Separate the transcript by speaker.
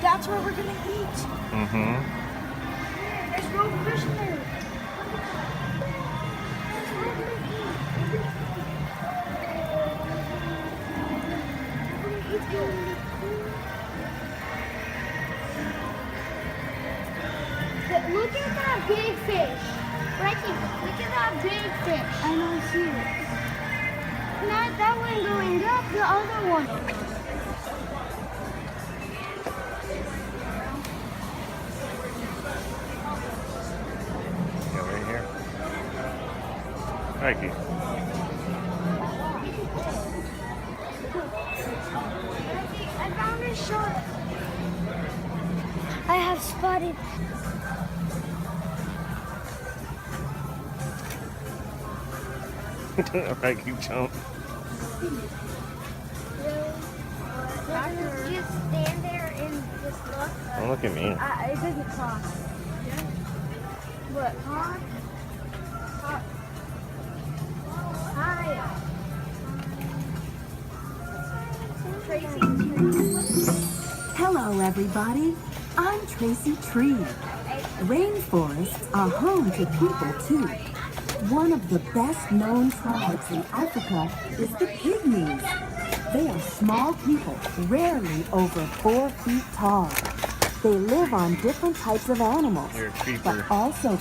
Speaker 1: That's where we're gonna eat.
Speaker 2: Mm-hmm.
Speaker 1: There's no fish there. That's where we're gonna eat. We're gonna eat. Look at that big fish. Frankie, look at that big fish. I know, I see it. Not that one going up, the other one.
Speaker 2: Thank you.
Speaker 1: I found a shark. I have spotted.
Speaker 2: Thank you, Chump.
Speaker 1: Just stand there and just look.
Speaker 2: Don't look at me.
Speaker 1: It doesn't cross. What? Huh? Hi. Tracy.
Speaker 3: Hello, everybody. I'm Tracy Tree. Rainforests are home to people, too. One of the best-known tribes in Africa is the Pygmies. They are small people, rarely over 4 feet tall. They live on different types of animals,
Speaker 2: You're a creeper.
Speaker 3: but also